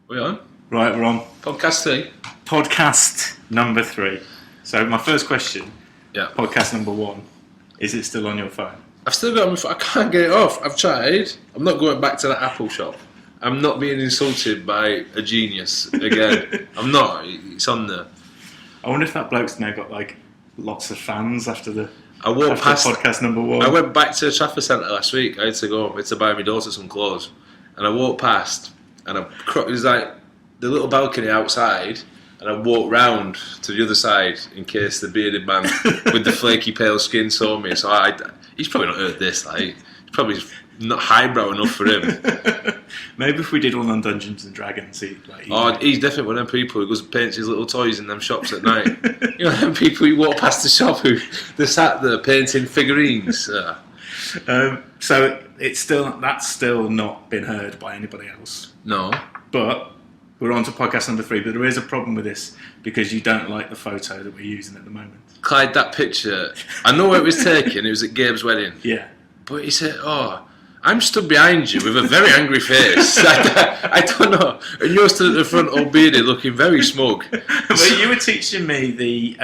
We on? Right, we're on. Podcast 3? Podcast number 3. So my first question, Yeah. podcast number 1, is it still on your phone? I've still got it on my phone. I can't get it off. I've tried. I'm not going back to that Apple shop. I'm not being insulted by a genius again. I'm not. It's on there. I wonder if that bloke's now got like lots of fans after the I walked past podcast number 1. I went back to the Trafford Centre last week. I had to go. I had to buy my daughter some clothes. And I walked past, and it was like the little balcony outside, and I walked round to the other side in case the bearded man with the flaky pale skin saw me. So he's probably not heard this. Like, it's probably not highbrow enough for him. Maybe if we did one on Dungeons and Dragons, he's definitely one of them people who goes and paints his little toys in them shops at night. You know, them people who walk past the shop who they're sat there painting figurines. So that's still not been heard by anybody else. No. But we're on to podcast number 3. But there is a problem with this because you don't like the photo that we're using at the moment. Clyde, that picture, I know where it was taken. It was at Gabe's wedding. Yeah. But he said, I'm stood behind you with a very angry face. I don't know. And you're stood at the front all bearded looking very smug. Well, you were teaching me the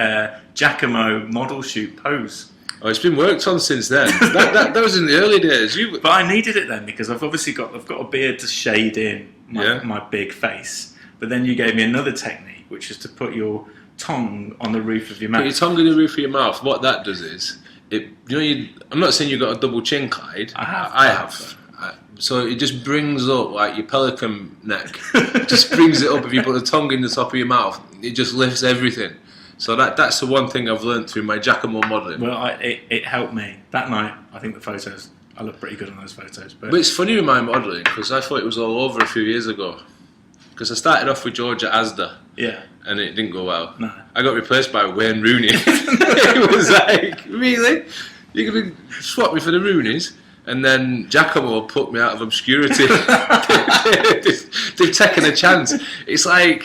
Giacomo model shoot pose. Oh, it's been worked on since then. That was in the early days. But I needed it then because I've got a beard to shade in my big face. But then you gave me another technique, which is to put your tongue on the roof of your mouth. Put your tongue in the roof of your mouth. What that does is, I'm not saying you've got a double chin, Clyde. I have. So it just brings up like your pelican neck. It just brings it up if you put the tongue in the top of your mouth. It just lifts everything. So that's the one thing I've learned through my Giacomo modelling. Well, it helped me. That night, I think the photos, I look pretty good on those photos. But it's funny with my modelling because I thought it was all over a few years ago. Because I started off with George at Asda. Yeah. And it didn't go well. No. I got replaced by Wayne Rooney. It was like, really? You're going to swap me for the Rooneys? And then Giacomo put me out of obscurity. They've taken a chance. It's like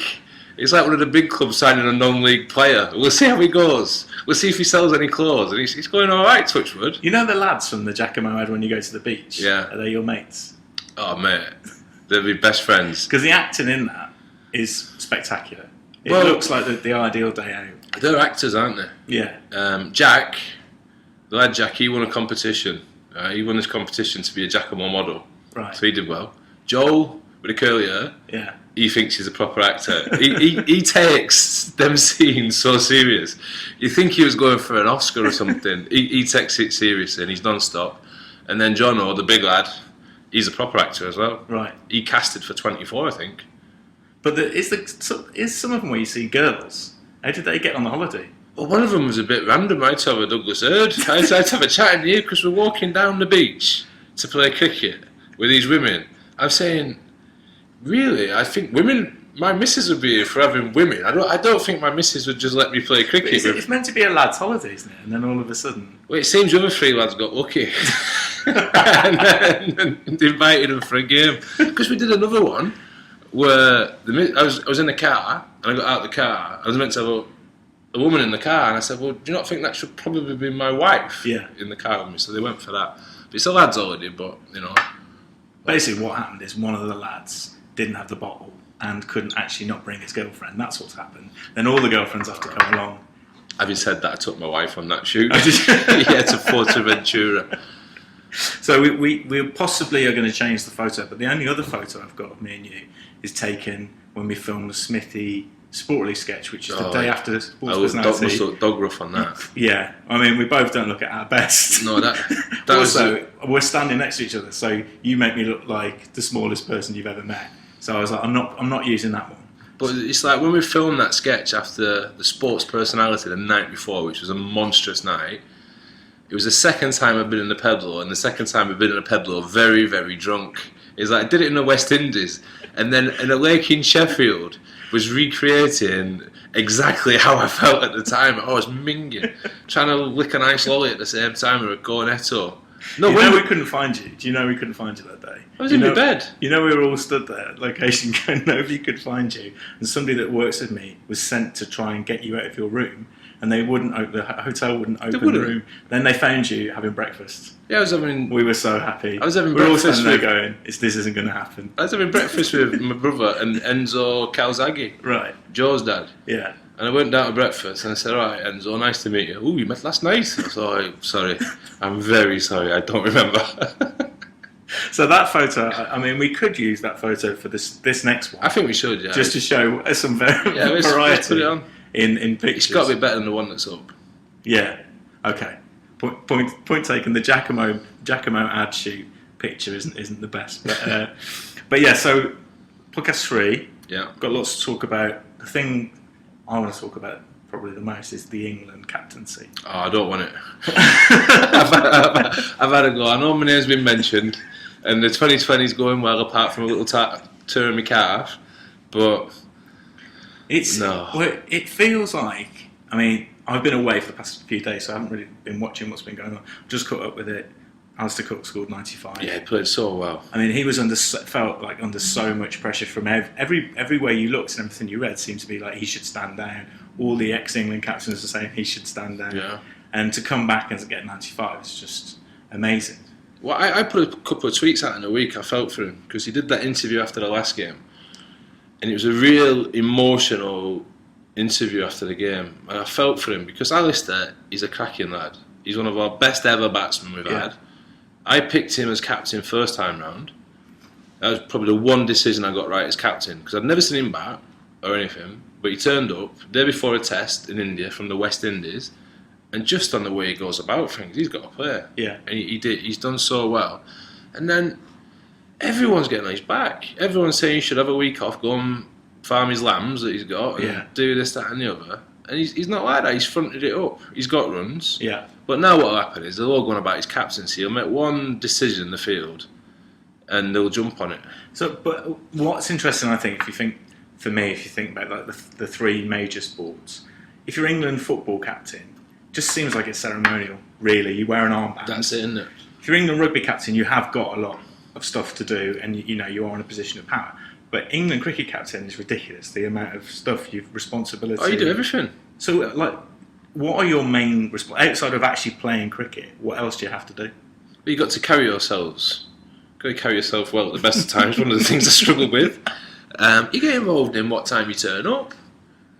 one of the big clubs signing a non-league player. We'll see how he goes. We'll see if he sells any clothes. And he's going all right, Touchwood. You know the lads from the Giacomo ad when you go to the beach? Yeah. Are they your mates? Oh, mate. They'll be best friends. Because the acting in that is spectacular. It looks like the ideal day out. They're actors, aren't they? Yeah. Jack, the lad Jack, he won a competition. He won this competition to be a Giacomo model. Right. So he did well. Joel, with the curly hair, yeah, he thinks he's a proper actor. he takes them scenes so serious. You think he was going for an Oscar or something. He takes it seriously and he's non-stop. And then Jono, the big lad, he's a proper actor as well. Right. He casted for 24, I think. But is some of them where you see girls? How did they get on the holiday? Well, one of them was a bit random. I had to have a Douglas Hurd. I had to have a chat in here because we're walking down the beach to play cricket with these women. I'm saying, really, I think women. My missus would be here for having women. I don't think my missus would just let me play cricket. It's meant to be a lad's holiday, isn't it? And then all of a sudden, well, it seems the other 3 lads got lucky and invited them for a game. Because we did another one where I was in the car and I got out of the car. I was meant to have a woman in the car, and I said, well, do you not think that should probably be my wife in the car with me? So they went for that. But it's a lad's holiday, but, you know. Basically what happened is one of the lads didn't have the bottle and couldn't actually not bring his girlfriend. That's what's happened. Then all the girlfriends have to come along. Having said that, I took my wife on that shoot. Yeah, to Fuerteventura. So we possibly are going to change the photo, but the only other photo I've got of me and you is taken when we filmed the Smithy Sportly sketch, which is the day after the Sports Personality. Must look dog rough on that. Yeah, I mean, we both don't look at our best. No, that also, we're standing next to each other, so you make me look like the smallest person you've ever met. So I was like, I'm not using that one. But it's like when we filmed that sketch after the Sports Personality the night before, which was a monstrous night. It was the second time I've been in the Pedalo, and the second time I've been in a Pedalo very, very drunk. It's like I did it in the West Indies, and then in a lake in Sheffield was recreating exactly how I felt at the time. I was minging, trying to lick an ice lolly at the same time or a cornetto. No, we couldn't find you. Do you know we couldn't find you that day? I was in my bed. You know we were all stood there at location going, nobody could find you. And somebody that works with me was sent to try and get you out of your room. and they wouldn't open, the hotel wouldn't open wouldn't. the room. Then they found you having breakfast. Yeah, I was having. We were so happy. I was having we were all breakfast standing there with- going, this isn't going to happen. I was having breakfast with my brother and Enzo Calzaghe, Right. Joe's dad. Yeah. And I went down to breakfast and I said, "All right, Enzo, nice to meet you." "Oh, you met last night?" I was like, "Sorry, I'm very sorry, I don't remember." So that photo, I mean, we could use that photo for this next one. I think we should, yeah. Just to show some Yeah, let's variety put it on. in pictures. It's got to be better than the one that's up. Yeah. Okay. Point taken. The Giacomo ad shoot picture isn't the best, but yeah. So podcast 3. Yeah. Got lots to talk about. The thing I want to talk about probably the most is the England captaincy. Oh, I don't want it. I've had a go. I know my name's been mentioned, and the 2020 is going well, apart from a little tear in my calf. But it feels like. I mean, I've been away for the past few days, so I haven't really been watching what's been going on. Just caught up with it. Alistair Cook scored 95. Yeah, he played so well. I mean, he was felt like under so much pressure from everywhere you looked and everything you read seemed to be like he should stand down. All the ex-England captains are saying he should stand down. Yeah. And to come back and get 95 is just amazing. Well, I put a couple of tweets out in a week. I felt for him because he did that interview after the last game, and it was a real emotional interview after the game. And I felt for him because Alistair is a cracking lad. He's one of our best ever batsmen we've had. I picked him as captain first time round. That was probably the one decision I got right as captain because I'd never seen him bat or anything. But he turned up the day before a test in India from the West Indies, and just on the way he goes about things, he's got to play. Yeah. And he did. He's done so well. And then everyone's getting on his back. Everyone's saying he should have a week off, go and farm his lambs that he's got, and do this, that, and the other. And he's not like that. He's fronted it up. He's got runs. Yeah. But now what'll happen is they'll all go on about his captaincy. He'll make one decision in the field, and they'll jump on it. So, but what's interesting, I think, if you think about like the three major sports, if you're England football captain, it just seems like it's ceremonial. Really, you wear an armband. That's it, isn't it? If you're England rugby captain, you have got a lot of stuff to do, and you are in a position of power. But England cricket captain is ridiculous. The amount of stuff responsibility. Oh, you do everything. So, like, what are your main outside of actually playing cricket? What else do you have to do? But you got to carry yourselves. Got to carry yourself well at the best of times. One of the things I struggle with. You get involved in what time you turn up.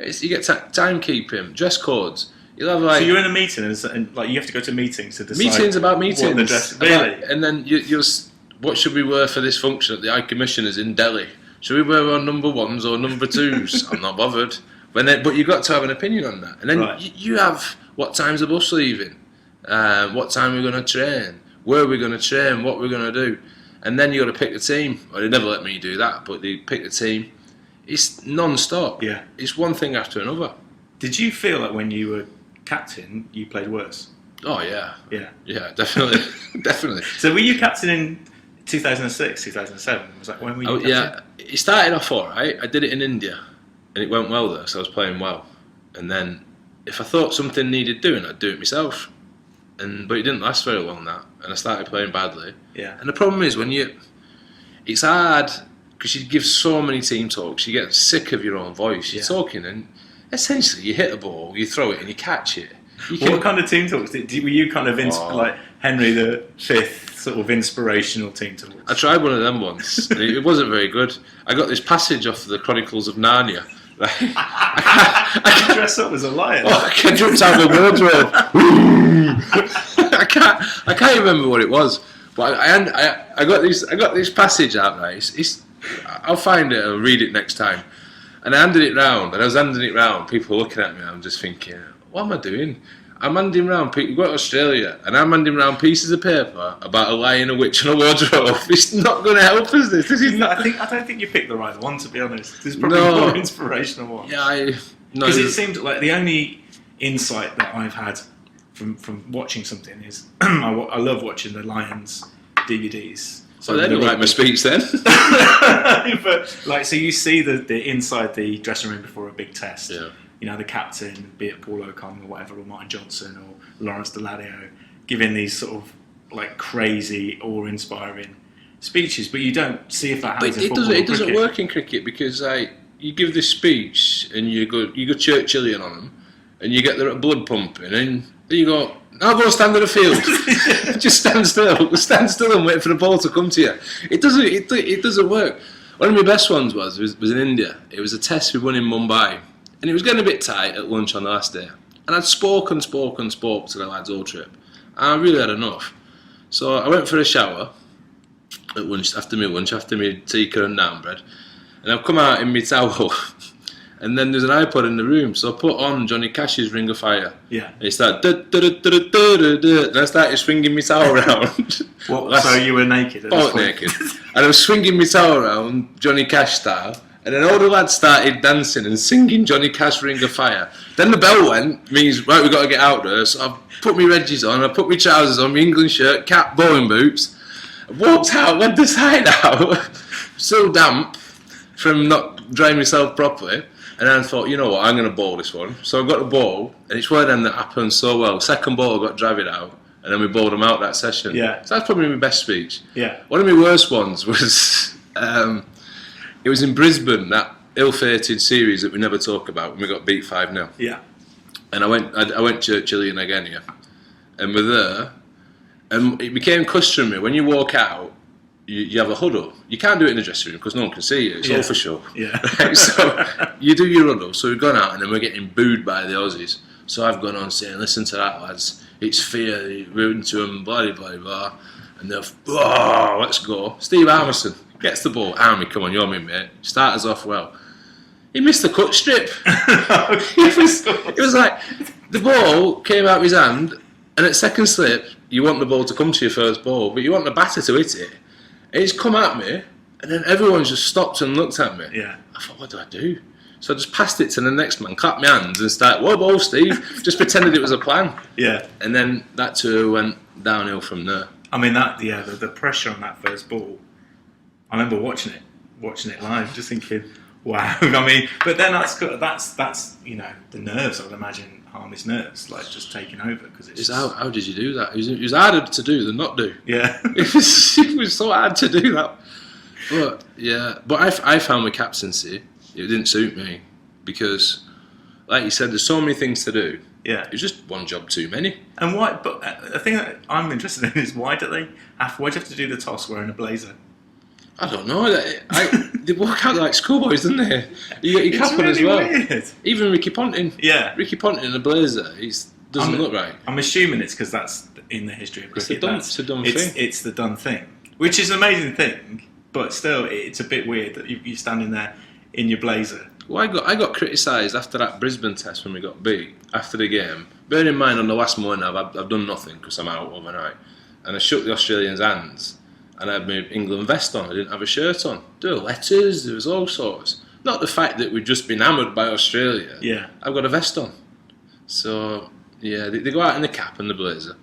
You get timekeeping, dress codes. You'll have like. So you're in a meeting and like you have to go to meetings to decide. Meetings about meetings. What the dress, really? And then you'll. What should we wear for this function at the High Commissioners in Delhi? Should we wear our number 1s or number 2s? I'm not bothered. But you've got to have an opinion on that. And then you have what time's the bus leaving, what time we're going to train, where we're going to train, what we're going to do. And then you've got to pick the team. Well, they never let me do that, but they pick the team. It's non-stop. Yeah. It's one thing after another. Did you feel like when you were captain, you played worse? Oh, yeah. Yeah. Yeah, definitely. Definitely. So were you captain in 2006, 2007? Was that when were you captain? Yeah. It started off all right. I did it in India, and it went well there, so I was playing well. And then if I thought something needed doing, I'd do it myself. But it didn't last very long, that. And I started playing badly. Yeah. And the problem is it's hard because you give so many team talks, you get sick of your own voice. You're talking, and essentially you hit a ball, you throw it, and you catch it. What kind of team talks? Were you kind of like Henry V sort of inspirational team talks? I tried one of them once. And it wasn't very good. I got this passage off the Chronicles of Narnia. I can dress up as a lion. I jumped out of the wardrobe. I can't remember what it was, but I got this passage out. Right, I'll find it and read it next time. And I handed it round, and I was handing it round. People were looking at me, and I'm just thinking, what am I doing? I'm handing round. We go to Australia, and I'm handing round pieces of paper about a lion, a witch, and a wardrobe. It's not going to help us. This is not. I don't think you picked the right one, to be honest. This is probably the more inspirational one. Yeah, because it seemed like the only insight that I've had from watching something is I love watching the Lions DVDs. So they didn't write my speech then. But so you see the inside the dressing room before a big test. Yeah. You know, the captain, be it Paul O'Connell or whatever, or Martin Johnson or Lawrence Deladio, giving these sort of like crazy, awe-inspiring speeches, but you don't see if that happens in football. It doesn't work in cricket because you give this speech and you go Churchillian on them, and you get the blood pumping, and you go, "Now go stand in the field." Just stand still, and wait for the ball to come to you. It doesn't work. One of my best ones was in India. It was a test we won in Mumbai, and it was getting a bit tight at lunch on the last day. And I'd spoke to the lads all trip. And I really had enough. So I went for a shower at lunch, after my tikka and naan bread, and I've come out in my towel. And then there's an iPod in the room, so I put on Johnny Cash's Ring of Fire. Yeah. And it started, and I started swinging my towel around. What? So you were naked at this point? Naked. And I was swinging my towel around, Johnny Cash style, and then all the lads started dancing and singing Johnny Cash Ring of Fire. Then the bell went, means, right, we've got to get out there, so I put my Reggies on, I put my trousers on, my England shirt, cap, bowling boots, I walked out, went the side out, still damp from not drying myself properly. And then I thought, you know what, I'm going to bowl this one. So I got the ball, and it's one of them that happened so well. Second ball, I got Dravid out, and then we bowled him out that session. Yeah. So that's probably my best speech. Yeah. One of my worst ones was, it was in Brisbane, that ill-fated series that we never talk about, when we got beat 5-0. Yeah. And I went Churchillian again, yeah. And we're there, and it became customary, when you walk out, you have a huddle. You can't do it in the dressing room because no one can see you. It's all for show. Yeah. Right? So you do your huddle. So we've gone out and then we're getting booed by the Aussies. So I've gone on saying, "Listen to that, lads. It's fear. We're into them, blah, blah, blah." And they're, "Oh, let's go." Steve Armisen gets the ball. "Army, come on, you're my mate. Start us off well." He missed the cut strip. It was like the ball came out of his hand, and at second slip, you want the ball to come to your first ball, but you want the batter to hit it. And he's come at me, and then everyone just stopped and looked at me. Yeah. I thought, what do I do? So I just passed it to the next man, clapped my hands, and started, "Whoa, ball, Steve." Just pretended it was a plan. Yeah. And then that tour went downhill from there. I mean, the pressure on that first ball, I remember watching it live, just thinking, wow. I mean, but then that's you know, the nerves, I would imagine, Harmy's nerves, like just taking over, because it's How did you do that? It was harder to do than not do. Yeah. It was so hard to do that. But yeah, I found my captaincy, it didn't suit me because, like you said, there's so many things to do. Yeah. It's just one job too many. And why? But the thing that I'm interested in is why do you have to do the toss wearing a blazer? I don't know. They walk out like schoolboys, don't they? You got your cap on as well. Weird. Even Ricky Ponting. Yeah. Ricky Ponting in a blazer, he doesn't look right. I'm assuming it's because that's in the history of cricket. It's a dumb thing. It's the done thing, which is an amazing thing, but still, it's a bit weird that you're standing there in your blazer. Well, I got criticised after that Brisbane test when we got beat, after the game. Bearing in mind, on the last morning, I've done nothing because I'm out overnight. And I shook the Australians' hands, and I had my England vest on. I didn't have a shirt on. There were letters, there was all sorts. Not the fact that we'd just been hammered by Australia. Yeah. I've got a vest on. So, yeah, they go out in the cap and the blazer.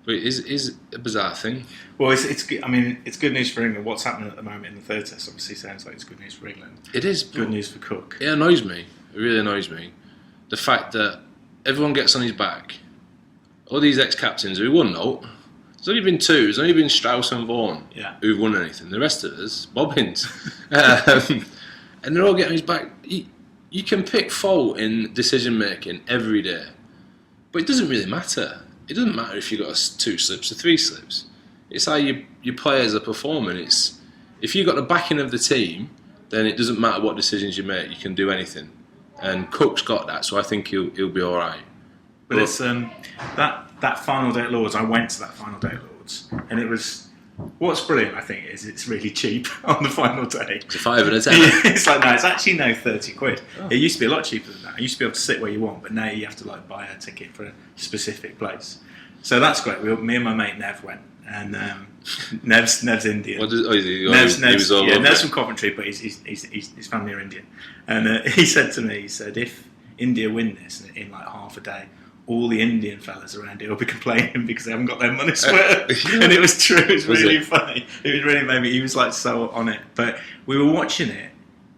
But it is a bizarre thing. Well, it's good news for England. What's happening at the moment in the third test obviously sounds like it's good news for England. It is. Good news for Cook. It annoys me. It really annoys me. The fact that everyone gets on his back. All these ex-captains who won, no. There's only been two. There's only been Strauss and Vaughan who've won anything. The rest of us, bobbins. And they're all getting on his back. You can pick fault in decision-making every day. But it doesn't really matter. It doesn't matter if you've got 2 slips or 3 slips. It's how your players are performing. It's if you've got the backing of the team, then it doesn't matter what decisions you make. You can do anything. And Cook's got that, so I think he'll be all right. But it's that final day at Lords. I went to that final day at Lords, and it was. What's brilliant, I think, is it's really cheap on the final day. It's a 5 and a 10. It's like, no, it's actually now 30 quid. Oh. It used to be a lot cheaper than that. I used to be able to sit where you want, but now you have to like buy a ticket for a specific place. So that's great. Me and my mate Nev went, and Nev's Indian. Nev's from Coventry, but his family are Indian. And he said to me, if India win this in like half a day, all the Indian fellas around here will be complaining because they haven't got their money's worth. And it was true. It was really funny. It really made me. He was like so on it. But we were watching it,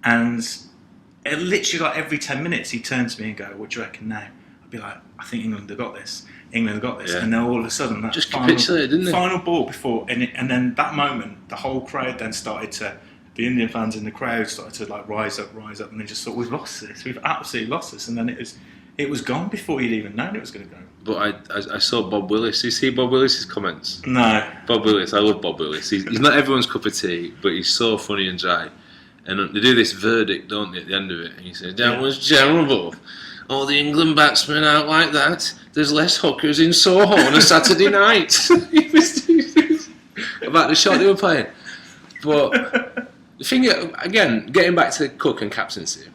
and it literally like every 10 minutes he'd turn to me and go, "What do you reckon now?" I'd be like, "I think England have got this. England have got this." Yeah. And then all of a sudden that just capitulated, didn't they? Final ball before, and then that moment, the whole crowd then started to. The Indian fans in the crowd started to like rise up, and they just thought, "We've lost this. We've absolutely lost this." And then it It was gone before you'd even known it was going to go. But I saw Bob Willis. You see Bob Willis's comments? No. Bob Willis, I love Bob Willis. He's not everyone's cup of tea, but he's so funny and dry. And they do this verdict, don't they, at the end of it? And he says, that was terrible. All the England batsmen out like that. There's less hookers in Soho on a Saturday night. About the shot they were playing. But the thing, again, getting back to Cook and captaincy,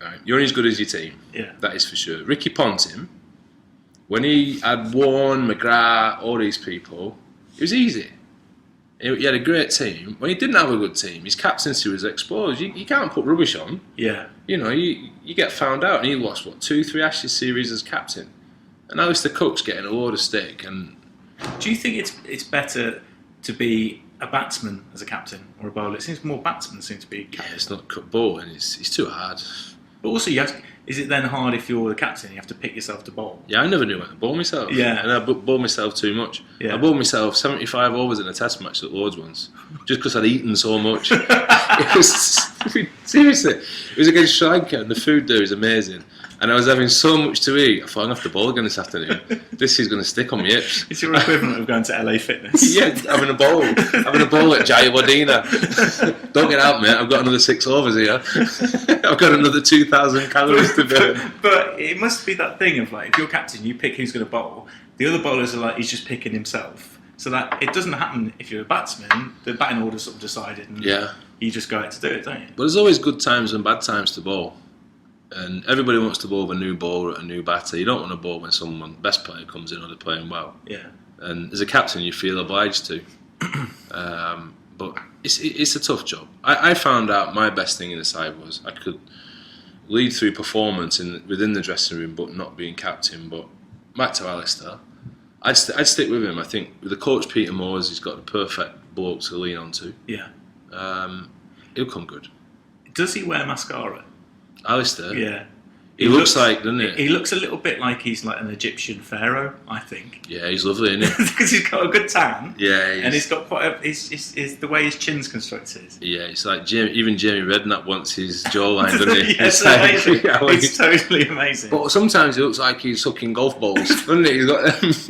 right, you're only as good as your team. Yeah. That is for sure. Ricky Ponting, when he had Warren, McGrath, all these people, it was easy. He had a great team. When he didn't have a good team, his captaincy was exposed. You can't put rubbish on. Yeah. You know, you get found out, and he lost, 2-3 Ashes series as captain. And Alistair Cook's getting a load of stick. And do you think it's better to be a batsman as a captain or a bowler? It seems more batsmen seem to be captain. yeah, it's not bowling. It's too hard. But also, is it then hard if you're the captain? You have to pick yourself to bowl. Yeah, I never knew how to bowl myself. Yeah. And I bowled myself too much. Yeah. I bowled myself 75 overs in a test match at Lords once, just because I'd eaten so much. It was, seriously, it was against Sri Lanka, and the food there is amazing. And I was having so much to eat, I thought, I'm going to have to bowl again this afternoon. This is going to stick on my hips. It's your equivalent of going to LA Fitness. Yeah, having a bowl at Jaya Wadena. Don't get out, mate. I've got another 6 overs here. I've got another 2,000 calories to burn. But it must be that thing of like, if you're captain, you pick who's going to bowl. The other bowlers are like, he's just picking himself. So that it doesn't happen if you're a batsman. The batting order's sort of decided, and you just go out to do it, don't you? But there's always good times and bad times to bowl. And everybody wants to bowl with a new bowler, a new batter. You don't want to bowl when someone, best player, comes in or they're playing well. Yeah. And as a captain, you feel obliged to. But it's a tough job. I found out my best thing in the side was I could lead through performance within the dressing room, but not being captain. But back to Alistair, I'd stick with him. I think with the coach Peter Moores, he's got the perfect bloke to lean onto. Yeah. He'll come good. Does he wear mascara? Alistair? Yeah. He looks like, doesn't he? He looks a little bit like he's like an Egyptian pharaoh, I think. Yeah, he's lovely, isn't he? Because he's got a good tan. Yeah, and he's got quite a... the way his chin's constructed. Yeah, it's like even Jamie Redknapp wants his jawline, doesn't he? Yeah, it's amazing. It's totally amazing. But sometimes he looks like he's sucking golf balls, doesn't he?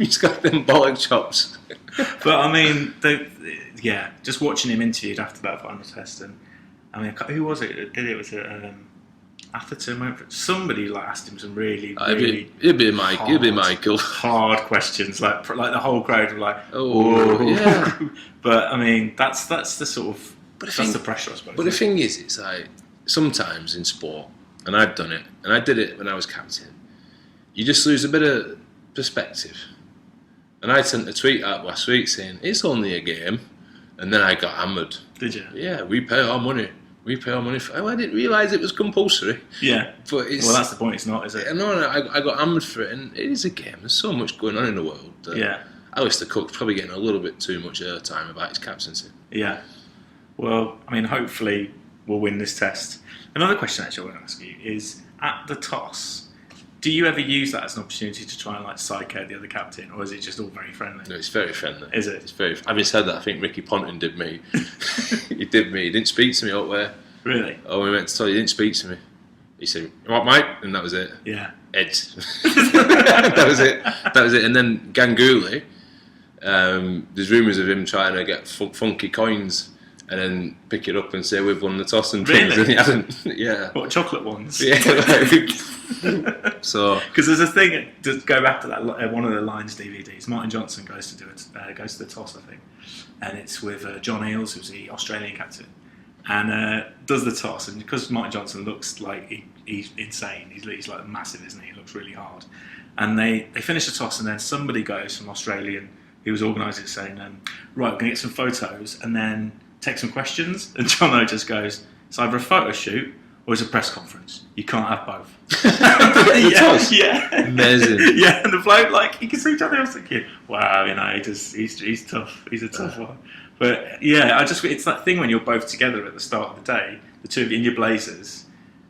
He's got them bollock chops. But I mean, just watching him interviewed after that final test, and I mean, who was it that did it? Was it Atherton? Somebody asked him some really it'd be Michael. Hard questions, like the whole crowd were like, oh yeah. But I mean, that's the sort of the pressure, I suppose. But the thing is, it's like sometimes in sport, and I've done it, and I did it when I was captain. You just lose a bit of perspective. And I sent a tweet out last week saying it's only a game, and then I got hammered. Did you? Yeah, we pay our money. We pay our money for. Oh, I didn't realise it was compulsory. Yeah, but that's the point. It's not, is it? No, I got hammered for it, and it is a game. There's so much going on in the world. Alistair Cook's probably getting a little bit too much airtime about his captaincy. Yeah. Well, I mean, hopefully we'll win this test. Another question actually I want to ask you is, at the toss, do you ever use that as an opportunity to try and psycho the other captain, or is it just all very friendly? No, it's very friendly. Is it? It's very. Having said that, I think Ricky Ponting did me. He did me. He didn't speak to me up there. Really? Oh, we meant to tell you, he didn't speak to me. He said, "What, mate?" And that was it. Yeah. Ed. That was it. That was it. And then Ganguly, there's rumours of him trying to get funky coins and then pick it up and say we've won the toss and things, and he hasn't. Yeah. What, chocolate ones? Yeah. So. Because there's a thing to go back to that one of the Lines DVDs. Martin Johnson goes to the toss, I think, and it's with John Eales, who's the Australian captain, and does the toss. And because Martin Johnson looks like he's insane, he's like massive, isn't he? He looks really hard. And they finish the toss, and then somebody goes from Australian who was organising it saying, right, we're going to get some photos and then take some questions. And John O just goes, it's either a photo shoot or it's a press conference. You can't have both. Yeah. Amazing. Yeah, and the bloke, you can see John O thinking, wow, he's tough. He's a tough one. But yeah, it's that thing when you're both together at the start of the day, the two of you in your blazers,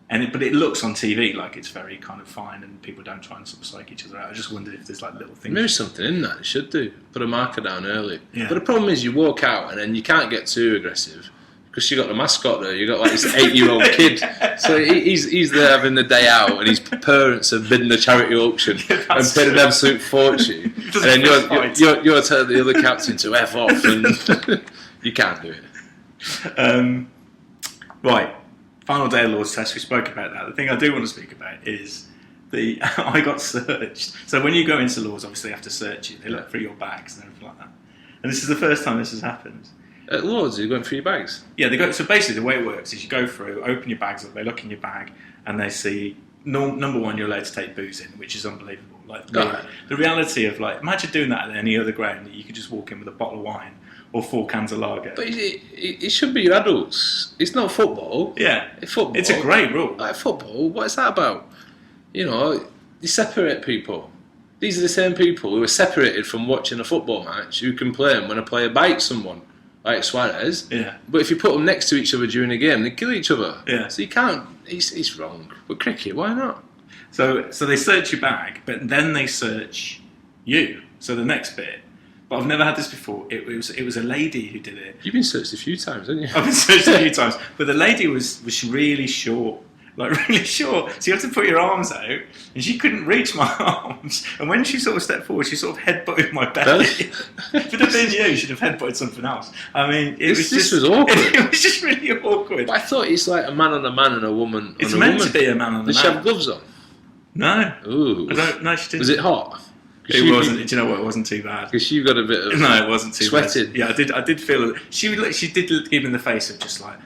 but it looks on TV like it's very kind of fine and people don't try and sort of psych each other out. I just wondered if there's little things. Maybe something in that. It should do. Put a marker down early. Yeah. But the problem is you walk out and then you can't get too aggressive because you got the mascot there. You got like this 8-year-old kid, so he's there having the day out, and his parents have bidden the charity auction and paid an absolute fortune. And then you're telling the other captain to F off, and you can't do it. Right, final day of Lord's Test. We spoke about that. The thing I do want to speak about is I got searched. So when you go into Lord's, obviously they have to search you. They look through your bags and everything like that. And this is the first time this has happened. At Lord's, you're going through your bags? Yeah, so basically the way it works is you go through, open your bags up, they look in your bag, and they see, number one, you're allowed to take booze in, which is unbelievable. Like the reality of, like, imagine doing that at any other ground, that you could just walk in with a bottle of wine or 4 cans of lager. But it should be your adults. It's not football. Yeah. Football. It's a great rule. Like football, what is that about? You know, you separate people. These are the same people who are separated from watching a football match who complain when a player bites someone, like Suarez. Yeah. But if you put them next to each other during a game, they kill each other. Yeah. So you can't. It's wrong. But cricket, why not? So they search your bag, but then they search you. So the next bit. But I've never had this before. It was a lady who did it. You've been searched a few times, haven't you? I've been searched a few times. But the lady was really short. Like, really short. So you have to put your arms out, and she couldn't reach my arms. And when she sort of stepped forward, she sort of headbutted my belly. If it had been you, she'd have headbutted something else. I mean, this was awkward. It was just really awkward. But I thought it's like a man on a man and a woman It's on a meant woman. to be a man on a man. Did she have gloves on? No. Ooh. I don't. No, she didn't. Was it hot? It wasn't. Do you know what? It wasn't too bad. Because you got a bit of No, it wasn't too sweated. bad. Yeah, I did feel. She did give him the face of just like,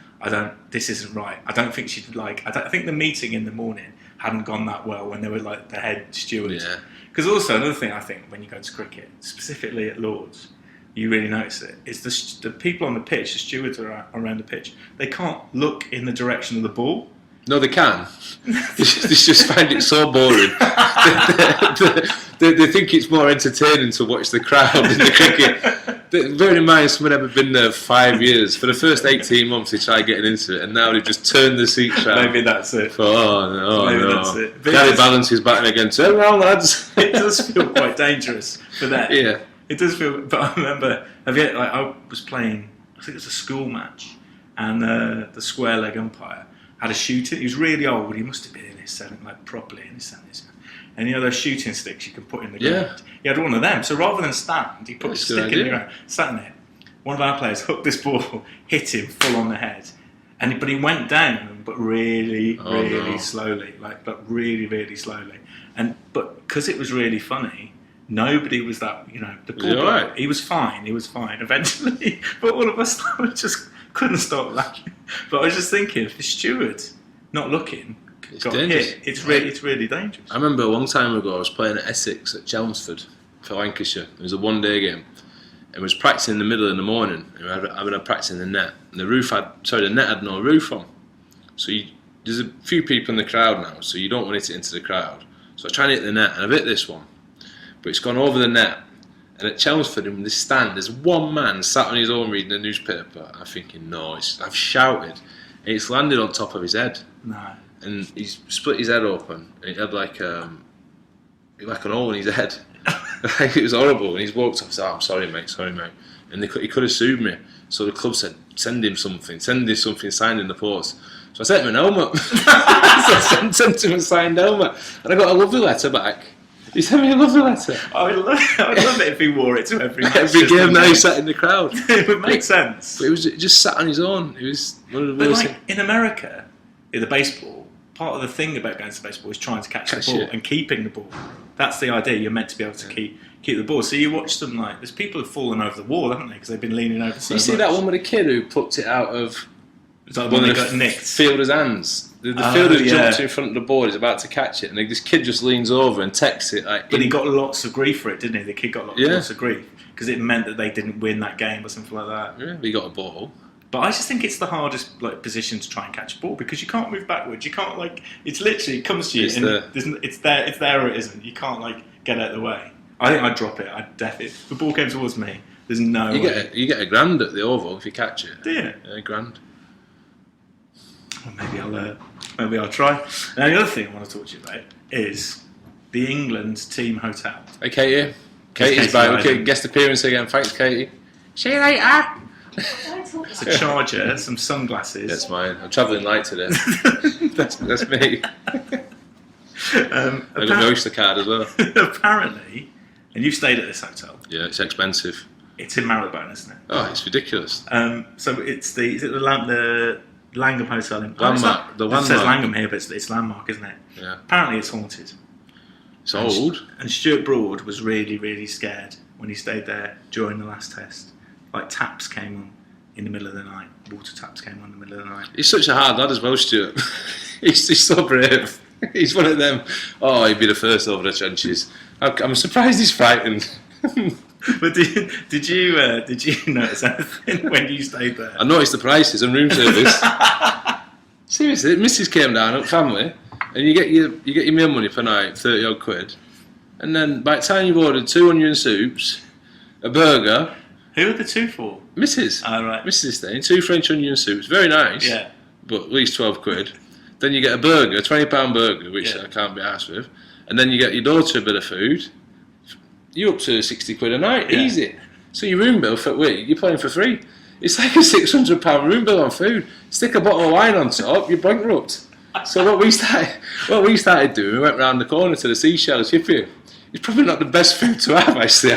this isn't right. I don't think she'd like. I think the meeting in the morning hadn't gone that well when they were like the head steward. Yeah. Because also another thing I think when you go to cricket, specifically at Lord's, you really notice it is the people on the pitch, the stewards are around the pitch. They can't look in the direction of the ball. No, they can. They just find it so boring. They think it's more entertaining to watch the crowd in the cricket. Bearing in mind, someone had been there 5 years. For the first 18 months, they tried getting into it, and now they've just turned the seats around. Maybe that's it. Maybe that's it. Gary Balance is batting again. Turn around, lads. It does feel quite dangerous for them. Yeah. It does feel. But I remember, I was playing. I think it was a school match, and the square leg umpire had a shooting. He was really old. He must have been in his 70s, like properly in his 70s. And you know those shooting sticks you can put in the ground? He had one of them. So rather than stand, he put a stick in the ground, sat in it. One of our players hooked this ball, hit him full on the head. But he went down, but really slowly. Like really, really slowly. But because it was really funny, nobody was that, the poor guy. Right? He was fine eventually. But all of us just couldn't stop laughing. But I was just thinking, if the steward not looking got hit, it's really dangerous. I remember a long time ago I was playing at Essex at Chelmsford for Lancashire. It was a one-day game. And we was practicing in the middle of the morning. And we were having a practice in the net. And the net had no roof on. So there's a few people in the crowd now, so you don't want to hit it into the crowd. So I try and hit the net, and I've hit this one. But it's gone over the net. And at Chelmsford, in this stand, there's one man sat on his own reading a newspaper. I'm thinking, no, I've shouted. And it's landed on top of his head. No. And he's split his head open. And it had like an hole in his head. It was horrible. And he's walked off and said, I'm sorry, mate. And he could have sued me. So the club said, send him something signed in the post. So I sent him an helmet. So I sent him a signed helmet. And I got a lovely letter back. He sent me a lovely letter. I would love it if he wore it to every match. Every game now he sat in the crowd. It would make sense. But it was just sat on his own. It was one of the But worst like in America, in the baseball, part of the thing about going to baseball is trying to catch the ball and keeping the ball. That's the idea. You're meant to be able to keep the ball. So you watch them like there's people who've fallen over the wall, haven't they? Because they've been leaning over so much. You see that one with a kid who plucked it out of one that got nicked. Fielder's hands. The fielder jumped in front of the ball. He's about to catch it, and this kid just leans over and takes it. But he got lots of grief for it, didn't he? The kid got lots of grief because it meant that they didn't win that game or something like that. Yeah, he got a ball. But I just think it's the hardest position to try and catch a ball because you can't move backwards. You can't it's literally it comes to you and it's there or it isn't. You can't get out of the way. I think I'd drop it. I'd definitely. If the ball came towards me, there's no way. You get a grand at the Oval if you catch it. Do you? Yeah, a grand. Well, maybe I'll try. Now the other thing I want to talk to you about is the England team hotel. Hey Katie. Katie's back. Okay, guest appearance again. Thanks, Katie. See you later. It's a charger, some sunglasses. That's mine. I'm travelling light today. that's me. I got my Oyster card as well. Apparently, and you've stayed at this hotel. Yeah, it's expensive. It's in Marylebone, isn't it? Oh, it's ridiculous. So it's the Langham Hotel in Landmark. It says Langham here, but it's Landmark, isn't it? Yeah. Apparently, it's haunted. It's old. And Stuart Broad was really, really scared when he stayed there during the last test. Like taps came on in the middle of the night. Water taps came on in the middle of the night. He's such a hard lad as well, Stuart. he's so brave. He's one of them. Oh, he'd be the first over the trenches. I'm surprised he's frightened. But did you notice anything when you stayed there? I noticed the prices and room service. Seriously, Mrs. came down at family, and you get your meal money per night, 30 odd quid, and then by the time you've ordered 2 onion soups, a burger. Who are the 2 for? Mrs. Oh, right. Mrs. is staying. 2 French onion soups, very nice. Yeah. But at least 12 quid. Then you get a burger, a £20 burger, which Yeah. I can't be arsed with. And then you get your daughter a bit of food. You're up to 60 quid a night, Yeah. easy. So your room bill for a week, you're paying for free. It's like a £600 room bill on food. Stick a bottle of wine on top, you're bankrupt. So what we started doing, we went round the corner to the Seashell Chippy. It's probably not the best food to have actually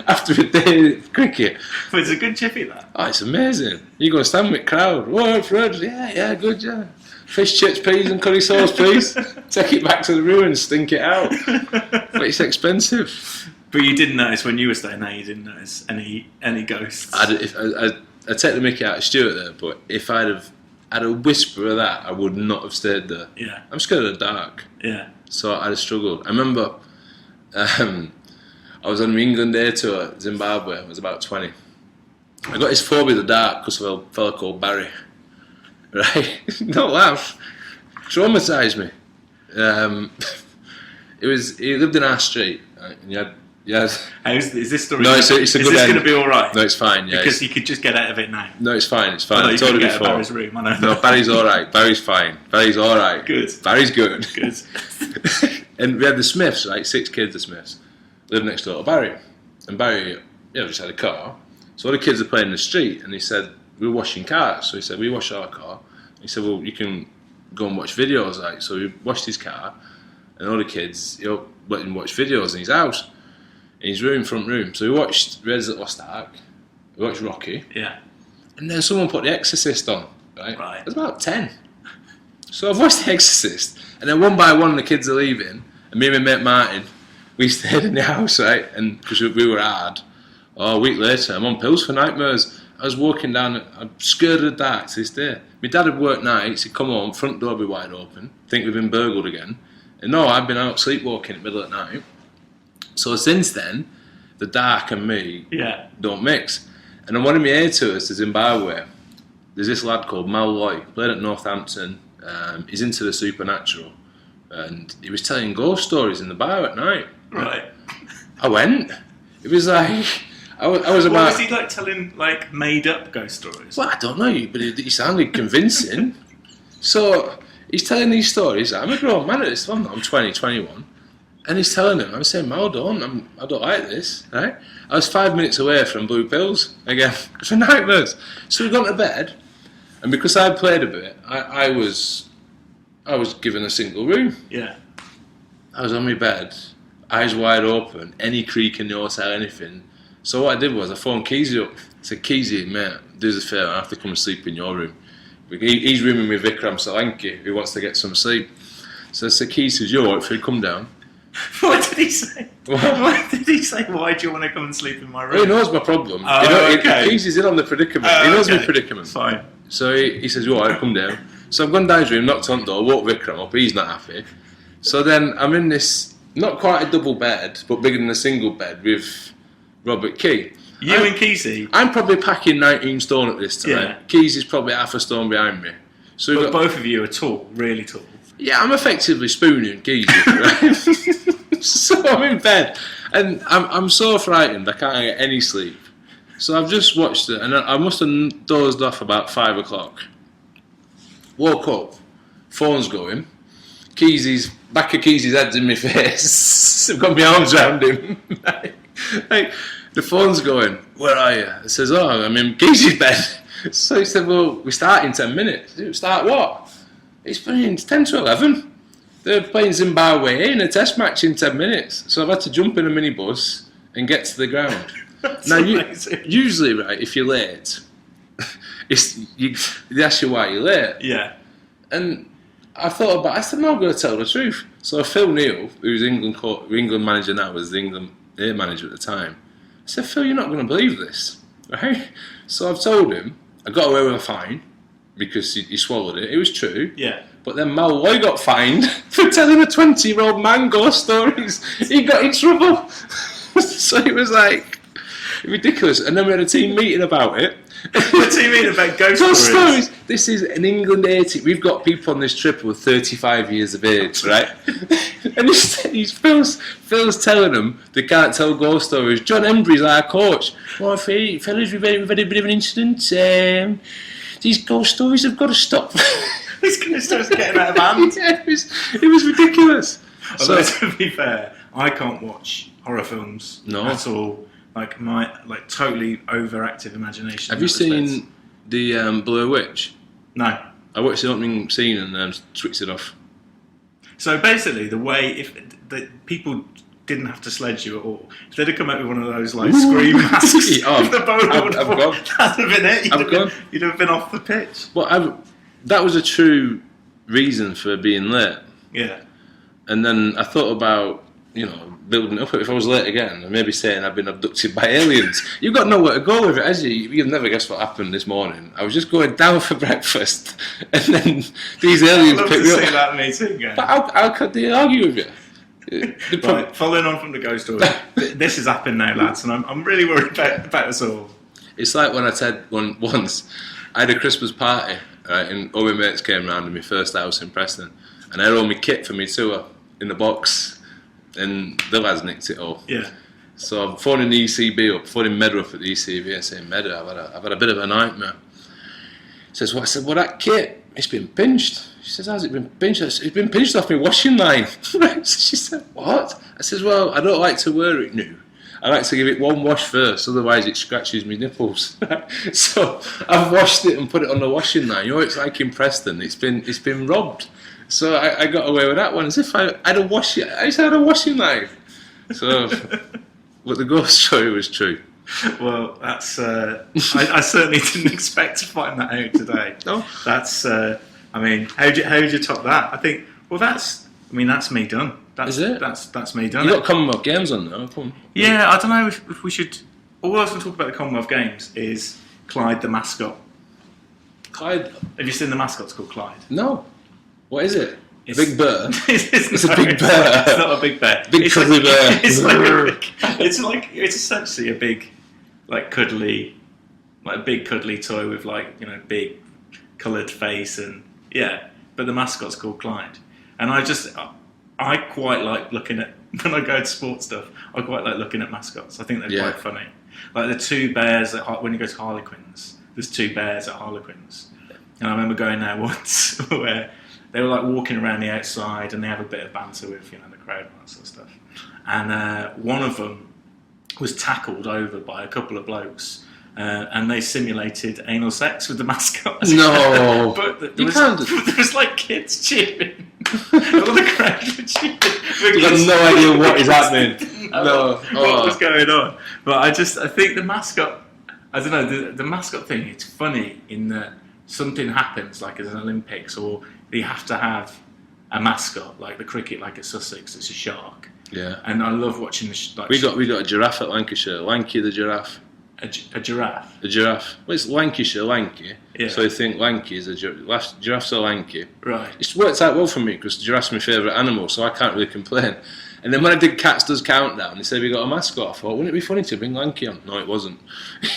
after a day of cricket. But it's a good chippy, that. Oh, it's amazing. You go and stand with crowd. Whoa, Fred, yeah, good, yeah. Fish, chips, peas and curry sauce, please. Take it back to the room and stink it out. But it's expensive. But you didn't notice when you were staying there, you didn't notice any ghosts. I'd take the mickey out of Stuart there, but if I'd have had a whisper of that, I would not have stayed there. Yeah. I'm scared of the dark. Yeah. So I'd have struggled. I remember I was on my England Day tour, Zimbabwe. I was about 20. I got his phobia of the dark because of a fella called Barry. Right? Don't laugh. Traumatised me. He lived in our street, right? And you had Is this story? No, it's a good Is this end. going to be all right? No, it's fine. Yeah, Because you could just get out of it now. no, it's fine. It's I fine. thought I you told could you get out of before. Barry's room. I know. No, Barry's all right. Barry's fine. Barry's all right. Good. Barry's good. Good. And we had the Smiths, right? 6 kids, the Smiths, lived next door to Barry. And Barry, just had a car. So all the kids are playing in the street, and he said, we were washing cars. So he said, we wash our car. He said, well, you can go and watch videos, like. So we washed his car, and all the kids, went and watched videos in his house, in his front room. So we watched Raiders at Lost Ark, we watched Rocky, Yeah. and then someone put The Exorcist on, right? Right. There's about 10. So I've watched The Exorcist, and then one by one the kids are leaving, and me and my mate Martin, we stayed in the house, right? And because we were hard. Oh, a week later, I'm on pills for nightmares. I was walking down, I'm scared of the dark to this day. My dad had worked nights, he'd come home, front door would be wide open, think we've been burgled again. And no, I've been out sleepwalking in the middle of the night. So since then, the dark and me don't mix. And on one of my air tours to Zimbabwe, there's this lad called Mal Loy, played at Northampton. He's into the supernatural. And he was telling ghost stories in the bar at night. Right. I went. It was like... I was about... Was he like telling like made up ghost stories? Well, I don't know, but he sounded convincing. So he's telling these stories. I'm a grown man at this one. I'm 20, 21. And he's telling them. I'm saying, I don't like this. Right? I was 5 minutes away from blue pills again for nightmares. So we got to bed. And because I played a bit, I was given a single room. Yeah. I was on my bed, eyes wide open, any creak in the hotel, anything. So what I did was I phoned Keezy up. I said, Keezy, mate, do us a favour, I have to come and sleep in your room. He's rooming with Vikram Solanki, who wants to get some sleep. So I said, Keezy, you're all right if you come down. What did he say? What did he say? Why do you want to come and sleep in my room? Well, he knows my problem. Oh, okay. Keezy's in on the predicament. He knows my predicament. Fine. So he says, you're all right, come down. So I've gone down his room, knocked on the door, woke Vikram up, he's not happy. So then I'm in this, not quite a double bed, but bigger than a single bed with Robert Key. And Keezy? I'm probably packing 19 stone at this time. Yeah. Keys is probably half a stone behind me. So But both of you are tall, really tall. yeah, I'm effectively spooning Keys, right? So I'm in bed, and I'm so frightened I can't get any sleep. So I've just watched it, and I must have dozed off about 5 o'clock. Woke up, phone's going. Back of Keezy's head's in my face. I've got my arms around him. like, The phone's going, where are you? I says, I'm in Geezy's bed. So he said, well, we start in 10 minutes. Start what? It's 10 to 11. They're playing Zimbabwe in a test match in 10 minutes. So I've had to jump in a minibus and get to the ground. Now, usually, right, if you're late, they ask you why you're late. Yeah. And I said, no, I'm going to tell the truth. So Phil Neal, who's England manager now, was the England A manager at the time. I said, Phil, you're not going to believe this, right? So I've told him I got away with a fine because he swallowed it. It was true. Yeah. But then Malloy got fined for telling a 20-year-old man ghost stories. He got in trouble. So it was like ridiculous. And then we had a team meeting about it. What do you mean about ghost stories? This is an England 80. We've got people on this trip who are 35 years of age, right? And Phil's telling them they can't tell ghost stories. John Embry's our coach. Well, fellas, we've had a bit of an incident. These ghost stories have got to stop. These ghost stories are getting out of hand. Yeah, it was ridiculous. Although, to be fair, I can't watch horror films at all. Like my totally overactive imagination. Have you seen the Blair Witch? No. I watched the opening scene and switched it off. So basically, the way if the people didn't have to sledge you at all, if they'd have come out with one of those like scream masks, I've gone. That'd have been it. You'd have been off the pitch. Well, that was a true reason for being late. Yeah. And then I thought about building it up. If I was late again, and maybe saying I've been abducted by aliens, you've got nowhere to go with it, has you? You'll never guess what happened this morning. I was just going down for breakfast, and then these aliens picked me up. See that meeting again. But how could they argue with you? Right, following on from the ghost story, this has happened now, lads, and I'm really worried about us all. It's like when I said once, I had a Christmas party, right, and all my mates came round in my first house in Preston, and I had all my kit for my tour in the box. And the lads nicked it all. Yeah. So I'm phoning the ECB up, phoning Medder up at the ECB and saying, Medder, I've had a bit of a nightmare. He says, what? I said, well, that kit, it's been pinched. She says, how's it been pinched? It's been pinched off my washing line. So she said, what? I says, well, I don't like to wear it new. I like to give it one wash first, otherwise it scratches my nipples. So I've washed it and put it on the washing line. It's like in Preston, it's been robbed. So I got away with that one as if I had a washing. I just had a washing line. So, but the ghost story was true. Well, that's. I certainly didn't expect to find that out today. No, that's. I mean, how would you top that? I think. Well, that's. I mean, that's me done. Is it? That's me done. You got Commonwealth Games on now. Come on. Yeah, I don't know if we should. All I was going to talk about the Commonwealth Games is Clyde the mascot. Clyde. Have you seen the mascots called Clyde? No. What is it? A big bear? It's a big bear. It's not a big bear. Big cuddly bear. It's essentially a big, cuddly toy with big coloured face and But the mascot's called Clyde, and I quite like looking at when I go to sports stuff. I quite like looking at mascots. I think they're quite funny. Like the two bears when you go to Harlequins. There's two bears at Harlequins, and I remember going there once where. They were walking around the outside and they have a bit of banter with the crowd and that sort of stuff. And one of them was tackled over by a couple of blokes and they simulated anal sex with the mascot. No, but there was kids cheering. All the crowd were cheering. You got no idea what is happening. What was going on? But I think the mascot. I don't know the mascot thing. It's funny in that something happens as an Olympics or. You have to have a mascot like the cricket, like at Sussex. It's a shark. Yeah. And I love watching the. We got a giraffe at Lancashire. Lanky the giraffe. A giraffe. A giraffe. Well, it's Lancashire, lanky. Yeah. So I think lanky is a giraffe. Giraffes are lanky. Right. It's worked out well for me because giraffe's my favourite animal, so I can't really complain. And then when I did Cats Does Countdown, they said we got a mascot. I thought, wouldn't it be funny to bring Lanky on? No, it wasn't.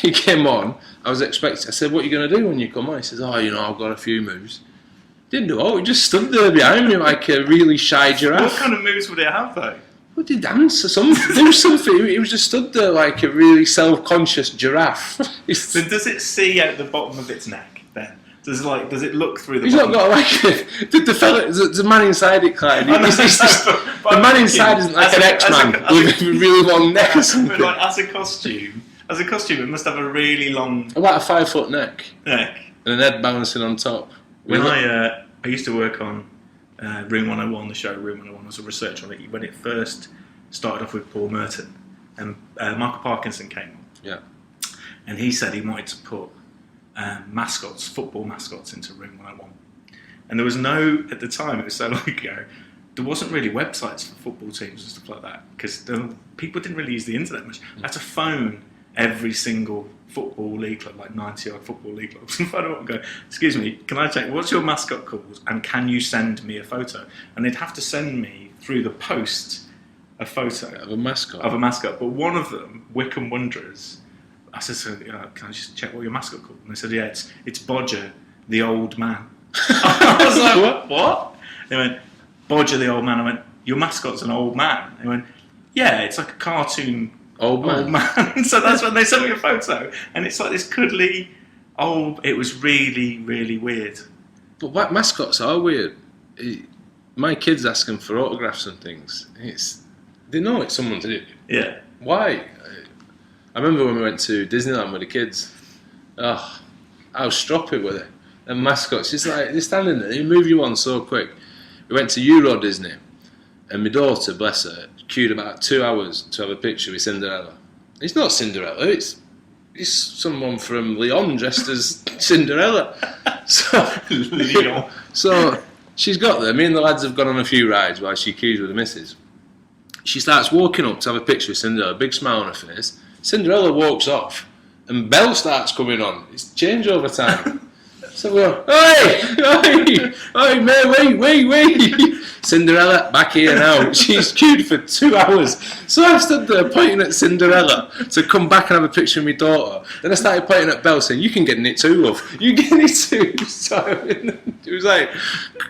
He came on. I said, what are you going to do when you come on? He says, I've got a few moves. Didn't do all. He just stood there behind me like a really shy giraffe. What kind of moves would it have though? Well, he danced or something. There was something. He was just stood there like a really self-conscious giraffe. So does it see out the bottom of its neck then? Does it look through the? He's not got like the man inside it, Clyde. The man inside isn't like an X-Man with a really long neck or something. Like as a costume, it must have a really long. About a 5 foot neck. And an head balancing on top. When I used to work on Room 101, the show Room 101, was a researcher on it when it first started off with Paul Merton, and Michael Parkinson came on. Yeah. And he said he wanted to put mascots, football mascots, into Room 101. And there was no, at the time, it was so long ago, there wasn't really websites for football teams and stuff like that, because people didn't really use the internet much. I had to phone every single football league club, like 90-odd football league clubs, and phone them up and go, excuse me, can I check, what's your mascot called, and can you send me a photo? And they'd have to send me, through the post, a photo. Of a mascot. But one of them, Wickham Wanderers, I said, so, can I just check what your mascot called? And they said, yeah, it's Bodger, the old man. I was like, what? They went, Bodger, the old man. I went, your mascot's an old man. They went, yeah, it's like a cartoon old man. So that's when they sent me a photo. And it's like this cuddly old... It was really, really weird. But what mascots are weird. My kids ask them for autographs and things. They know it's someone to do. Yeah. Why? I remember when we went to Disneyland with the kids. Oh, how stroppy were they? And mascots, just like, they're standing there, they move you on so quick. We went to Euro Disney, and my daughter, bless her, queued about 2 hours to have a picture with Cinderella. It's not Cinderella, it's someone from Lyon dressed as Cinderella. So she's got there, me and the lads have gone on a few rides while she queues with the missus. She starts walking up to have a picture with Cinderella, big smile on her face. Cinderella walks off, and Belle starts coming on. It's changeover time. So we go, oi, mate, wait. Cinderella, back here now. She's queued for 2 hours. So I stood there pointing at Cinderella to come back and have a picture of my daughter. Then I started pointing at Belle saying, you can get in it too, love. You get in it too. So it was like,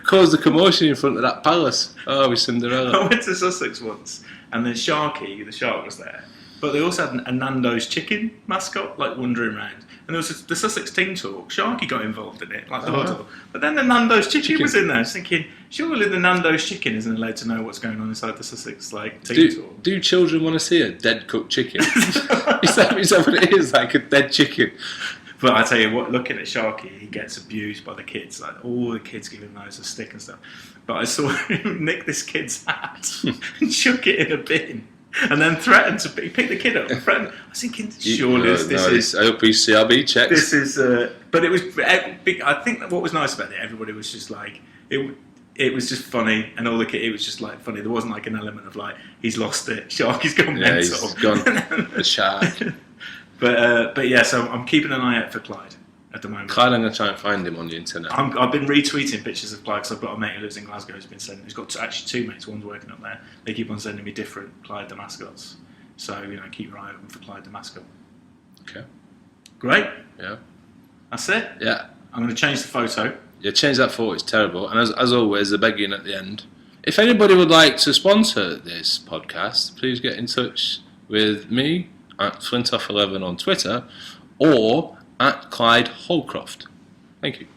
caused a commotion in front of that palace. Oh, with Cinderella. I went to Sussex once, and then Sharky, the shark, was there. But they also had a Nando's chicken mascot, like wandering around. And there was the Sussex Team Talk. Sharky got involved in it, like the huddle. But then the Nando's chicken was in there. I was thinking, surely the Nando's chicken isn't allowed to know what's going on inside the Sussex Team Talk. Do children want to see a dead cooked chicken? is that what it is, like a dead chicken? But I tell you what, looking at Sharky, he gets abused by the kids. Like all the kids give him loads of stick and stuff. But I saw him nick this kid's hat and chuck it in a bin. And then threatened to pick the kid up. I was thinking, surely this is... I hope he's CRB checks. This is... but it was... I think that what was nice about it, everybody was just like... It was just funny, and all the kids... It was just like funny. There wasn't like an element of like, he's lost it. Sharky's gone mental. He's gone. The shark. But yeah, so I'm keeping an eye out for Clyde at the moment. Clyde, I'm going to try and find him on the internet. I've been retweeting pictures of Clyde because I've got a mate who lives in Glasgow who's been sending. He's got actually 2 mates. One's working up there. They keep on sending me different Clyde the mascots. So keep your eye open for Clyde the mascot. Okay. Great. Yeah. That's it. Yeah. I'm going to change the photo. Yeah, change that photo. It's terrible. And as always, the begging at the end. If anybody would like to sponsor this podcast, please get in touch with me at Flintoff11 on Twitter or at Clyde Holcroft. Thank you.